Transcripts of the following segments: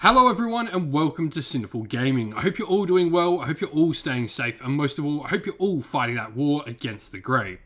Hello everyone and welcome to Sinful Gaming. I hope you're all doing well, I hope you're all staying safe, and most of all, I hope you're all fighting that war against the Grey.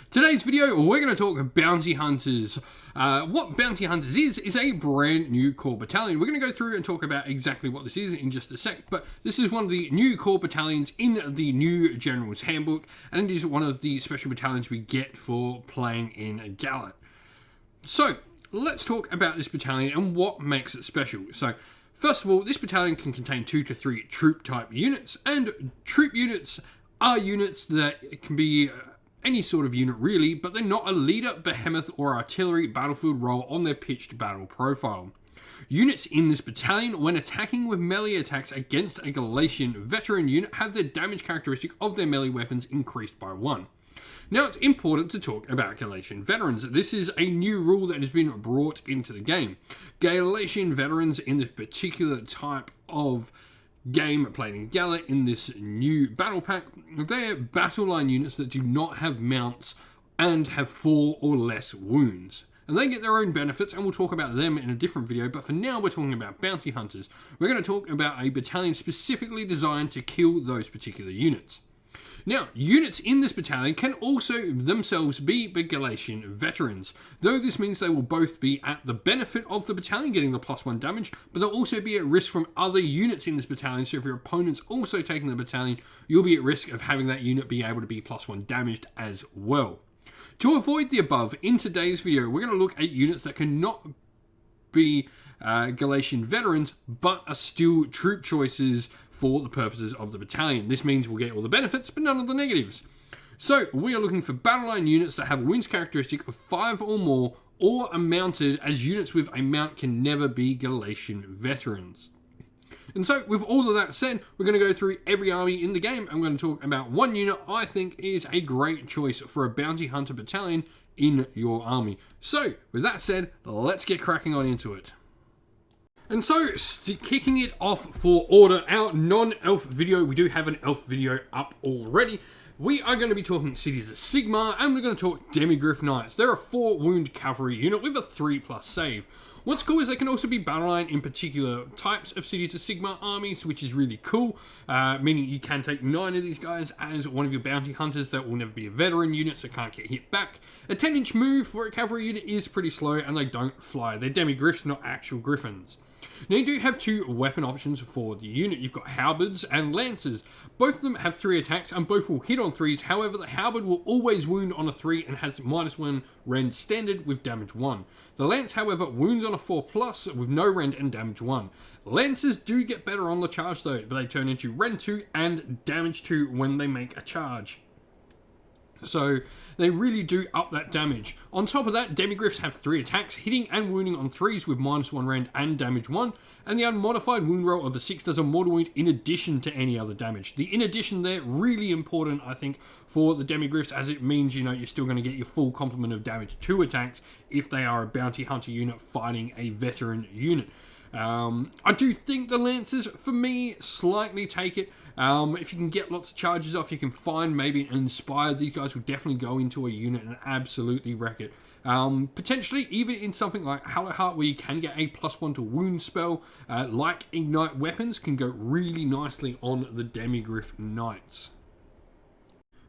Today's video, we're going to talk Bounty Hunters. What Bounty Hunters is a brand new core battalion. We're going to go through and talk about exactly what this is in just a sec, but this is one of the new core battalions in the new General's Handbook, and it is one of the special battalions we get for playing in Gallant. So, let's talk about this battalion and what makes it special. So, first of all, this battalion can contain 2 to 3 troop type units, and troop units are units that can be any sort of unit really, but they're not a leader, behemoth or artillery battlefield role on their pitched battle profile. Units in this battalion, when attacking with melee attacks against a Galatian veteran unit, have their damage characteristic of their melee weapons increased by 1. Now, it's important to talk about Galatian veterans. This is a new rule that has been brought into the game. Galatian veterans in this particular type of game played in Gallant in this new battle pack, they're battle line units that do not have mounts and have 4 or less wounds. And they get their own benefits, and we'll talk about them in a different video, but for now we're talking about Bounty Hunters. We're going to talk about a battalion specifically designed to kill those particular units. Now, units in this battalion can also themselves be Galatian veterans, though this means they will both be at the benefit of the battalion getting the +1 damage, but they'll also be at risk from other units in this battalion, so if your opponent's also taking the battalion, you'll be at risk of having that unit be able to be +1 damaged as well. To avoid the above, in today's video, we're going to look at units that cannot be Galatian veterans, but are still troop choices for the purposes of the battalion. This means we'll get all the benefits, but none of the negatives. So, we are looking for battle line units that have a wounds characteristic of 5 or more, or are mounted, as units with a mount can never be Galatian veterans. And so, with all of that said, we're going to go through every army in the game. I'm going to talk about one unit I think is a great choice for a bounty hunter battalion in your army. So, with that said, let's get cracking on into it. And so, kicking it off for order, our non-elf video, we do have an elf video up already. We are going to be talking cities of Sigmar, and we're going to talk Demigryph Knights. They're a 4 wound cavalry unit with a 3+ save. What's cool is they can also be battle line in particular types of cities of Sigmar armies, which is really cool, meaning you can take 9 of these guys as one of your bounty hunters that will never be a veteran unit, so can't get hit back. A 10-inch move for a cavalry unit is pretty slow, and they don't fly. They're demigryphs, not actual griffins. Now, you do have 2 weapon options for the unit. You've got halberds and lancers. Both of them have 3 attacks and both will hit on 3s. However, the halberd will always wound on a 3 and has -1 rend standard with damage 1. The lance, however, wounds on a 4+ with no rend and damage 1. Lancers do get better on the charge though, but they turn into rend 2 and damage 2 when they make a charge. So, they really do up that damage. On top of that, demigryphs have 3 attacks, hitting and wounding on 3s with -1 rend and damage 1, and the unmodified wound roll of a 6 does a mortal wound in addition to any other damage. The in addition there, really important, I think, for the demigryphs, as it means, you know, you're still going to get your full complement of damage 2 attacks if they are a bounty hunter unit fighting a veteran unit. I do think the Lancers, for me, slightly take it. If you can get lots of charges off, you can find maybe an Inspired. These guys will definitely go into a unit and absolutely wreck it. Potentially, even in something like Hallowheart, where you can get a +1 to wound spell, like Ignite weapons, can go really nicely on the Demigryph Knights.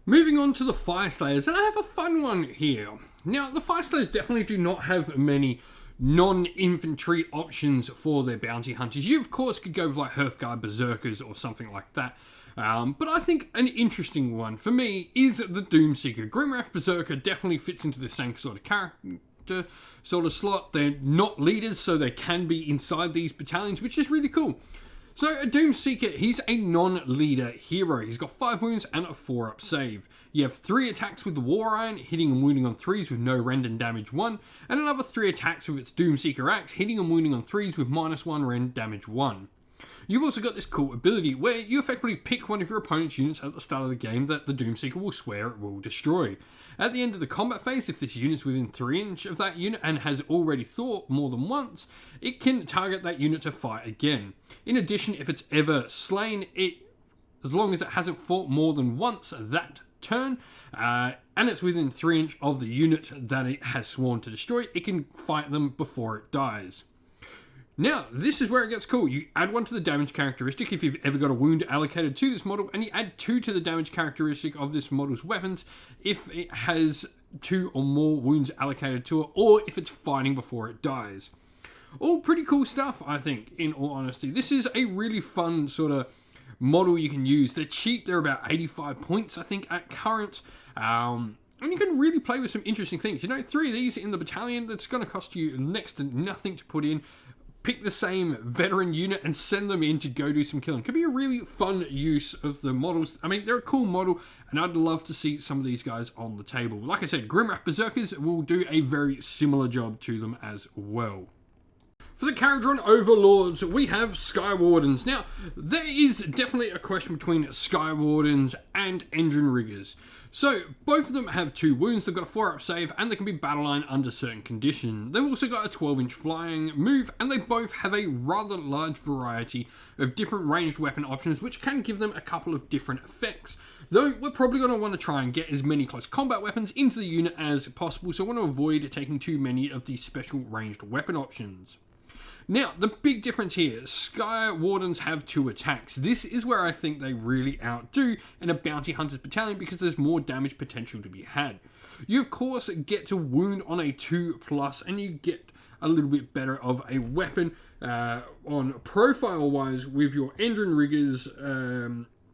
Moving on to the Fyreslayers, and I have a fun one here. Now, the Fyreslayers definitely do not have many non-infantry options for their bounty hunters. You, of course, could go with like Hearthguard Berserkers or something like that. But I think an interesting one for me is the Doomseeker. Grimwrath Berserker definitely fits into the same sort of character sort of slot. They're not leaders, so they can be inside these battalions, which is really cool. So, a Doomseeker, he's a non-leader hero. He's got 5 wounds and a 4+ save. You have 3 attacks with the War Iron, hitting and wounding on 3s with no rend and damage 1, and another 3 attacks with its Doomseeker Axe, hitting and wounding on 3s with -1 rend damage 1. You've also got this cool ability where you effectively pick one of your opponent's units at the start of the game that the Doomseeker will swear it will destroy. At the end of the combat phase, if this unit's within 3 inch of that unit and has already fought more than once, it can target that unit to fight again. In addition, if it's ever slain, as long as it hasn't fought more than once that turn, and it's within 3 inch of the unit that it has sworn to destroy, it can fight them before it dies. Now, this is where it gets cool. You add 1 to the damage characteristic if you've ever got a wound allocated to this model, and you add 2 to the damage characteristic of this model's weapons if it has 2 or more wounds allocated to it, or if it's fighting before it dies. All pretty cool stuff, I think, in all honesty. This is a really fun sort of model you can use. They're cheap. They're about 85 points, I think, at current. And you can really play with some interesting things. You know, 3 of these in the battalion, that's going to cost you next to nothing to put in. Pick the same veteran unit and send them in to go do some killing. Could be a really fun use of the models. I mean, they're a cool model, and I'd love to see some of these guys on the table. Like I said, Grimwrath Berserkers will do a very similar job to them as well. For the Kharadron Overlords, we have Sky Wardens. Now, there is definitely a question between Sky Wardens and Engine Riggers. So, both of them have 2 wounds, they've got a 4-up save, and they can be battle line under certain conditions. They've also got a 12-inch flying move, and they both have a rather large variety of different ranged weapon options, which can give them a couple of different effects. Though, we're probably going to want to try and get as many close combat weapons into the unit as possible, so I want to avoid taking too many of the special ranged weapon options. Now, the big difference here, Sky Wardens have 2 attacks. This is where I think they really outdo in a Bounty Hunters battalion because there's more damage potential to be had. You, of course, get to wound on a 2+, and you get a little bit better of a weapon. On profile-wise, with your Engine Riggers,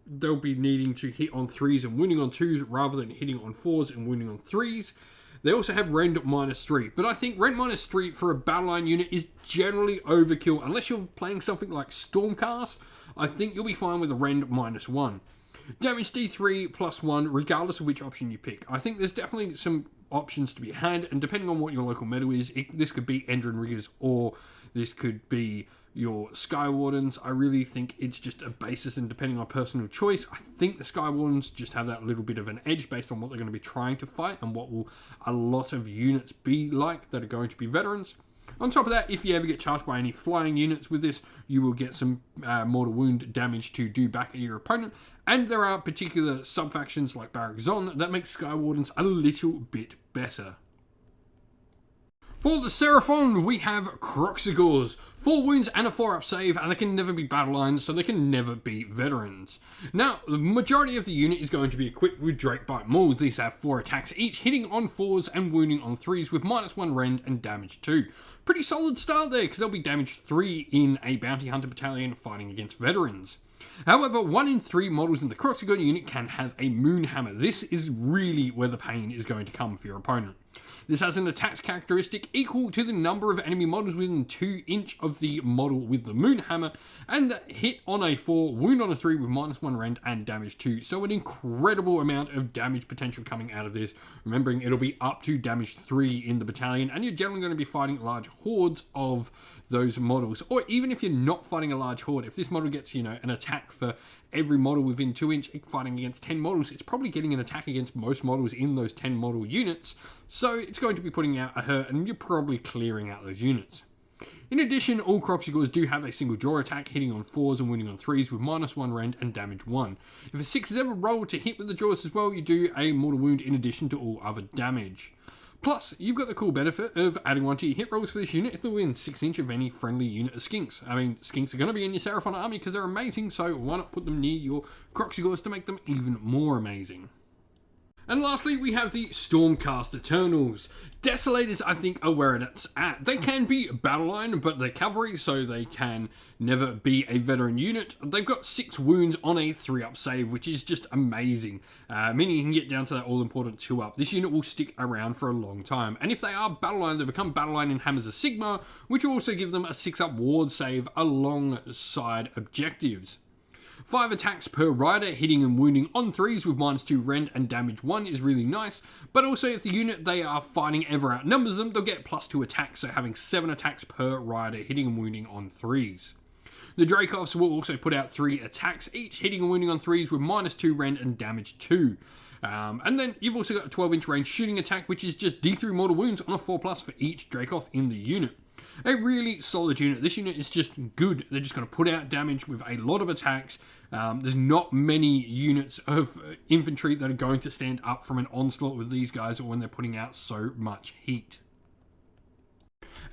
they'll be needing to hit on 3s and wounding on 2s rather than hitting on 4s and wounding on 3s. They also have Rend -3, but I think Rend -3 for a battle line unit is generally overkill. Unless you're playing something like Stormcast, I think you'll be fine with a Rend -1. Damage D3 +1, regardless of which option you pick. I think there's definitely some options to be had, and depending on what your local meta is, this could be Engine Riggers or this could be your Sky Wardens. I really think it's just a basis, and depending on personal choice, I think the Sky Wardens just have that little bit of an edge based on what they're going to be trying to fight and what will a lot of units be like that are going to be veterans. On top of that, if you ever get charged by any flying units with this, you will get some mortal wound damage to do back at your opponent. And there are particular sub-factions like Barrack Zon that make Sky Wardens a little bit better. For the Seraphon, we have Kroxigors. 4 wounds and a 4-up save, and they can never be battle lines, so they can never be veterans. Now, the majority of the unit is going to be equipped with Drakebite Mauls. These have 4 attacks each, hitting on 4s and wounding on 3s with -1 rend and damage 2. Pretty solid start there, because they'll be damage 3 in a Bounty Hunter battalion fighting against veterans. However, 1 in 3 models in the Kroxigor unit can have a Moonhammer. This is really where the pain is going to come for your opponent. This has an attacks characteristic equal to the number of enemy models within 2 inch of the model with the Moonhammer, and that hit on a 4, wound on a 3 with -1 rend and damage 2. So an incredible amount of damage potential coming out of this. Remembering it'll be up to damage 3 in the battalion, and you're generally going to be fighting large hordes of those models. Or even if you're not fighting a large horde, if this model gets, you know, an attack for every model within 2 inch, fighting against 10 models, it's probably getting an attack against most models in those 10 model units. So it's going to be putting out a hurt, and you're probably clearing out those units. In addition, all Kroxigors do have a single draw attack, hitting on 4s and winning on 3s with -1 rend and damage 1. If a 6 is ever rolled to hit with the draws as well, you do a mortal wound in addition to all other damage. Plus, you've got the cool benefit of adding 1 to your hit rolls for this unit if they're within 6 inch of any friendly unit of skinks. I mean, skinks are going to be in your Seraphon army because they're amazing, so why not put them near your Kroxigors to make them even more amazing? And lastly, we have the Stormcast Eternals. Desolators, I think, are where it's at. They can be battle line, but they're cavalry, so they can never be a veteran unit. They've got 6 wounds on a 3-up save, which is just amazing. Meaning you can get down to that all-important 2-up. This unit will stick around for a long time. And if they are battle line, they become battle line in Hammers of Sigmar, which will also give them a 6-up ward save alongside objectives. 5 attacks per rider, hitting and wounding on 3s with -2 rend and damage 1 is really nice, but also if the unit they are fighting ever outnumbers them, they'll get +2 attacks, so having 7 attacks per rider, hitting and wounding on 3s. The Dracoffs will also put out 3 attacks each, hitting and wounding on 3s with -2 rend and damage 2. And then you've also got a 12-inch range shooting attack, which is just D3 mortal wounds on a 4+ for each Dracoff in the unit. A really solid unit. This unit is just good. They're just going to put out damage with a lot of attacks. There's not many units of infantry that are going to stand up from an onslaught with these guys or when they're putting out so much heat.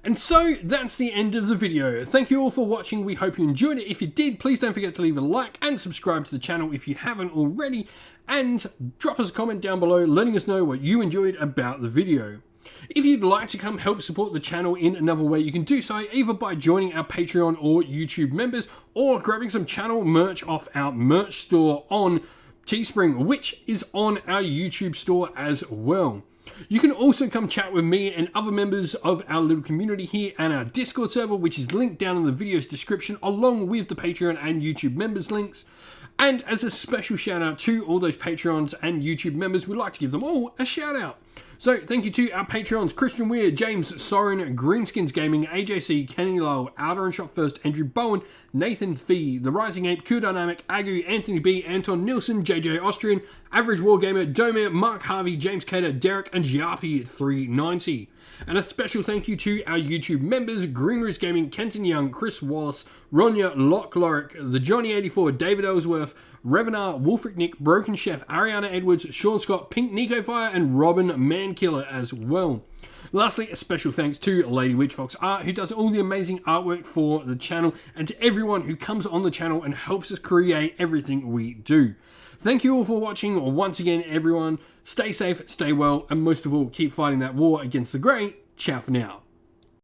And so that's the end of the video. Thank you all for watching. We hope you enjoyed it. If you did, please don't forget to leave a like and subscribe to the channel if you haven't already. And drop us a comment down below letting us know what you enjoyed about the video. If you'd like to come help support the channel in another way, you can do so either by joining our Patreon or YouTube members, or grabbing some channel merch off our merch store on Teespring, which is on our YouTube store as well. You can also come chat with me and other members of our little community here and our Discord server, which is linked down in the video's description, along with the Patreon and YouTube members links. And as a special shout out to all those Patreons and YouTube members, we'd like to give them all a shout out. So thank you to our Patreons: Christian Weir, James Soren, Greenskins Gaming, AJC, Kenny Lowell, Outer and Shot First, Andrew Bowen, Nathan Fee, The Rising Ape, Q Dynamic, Agu, Anthony B, Anton Nilsson, JJ Austrian, Average Wargamer, Domir, Mark Harvey, James Cater, Derek, and Giapi390. And a special thank you to our YouTube members: Greenroost Gaming, Kenton Young, Chris Wallace, Ronya, Locke Lorick, The Johnny84, David Ellsworth, Revenar, Wolfric Nick, Broken Chef, Ariana Edwards, Sean Scott, Pink Nico Fire, and Robin Mankiller as well. Lastly, a special thanks to Lady Witchfox Art, who does all the amazing artwork for the channel, and to everyone who comes on the channel and helps us create everything we do. Thank you all for watching once again, everyone. Stay safe, stay well, and most of all, keep fighting that war against the grey. Ciao for now.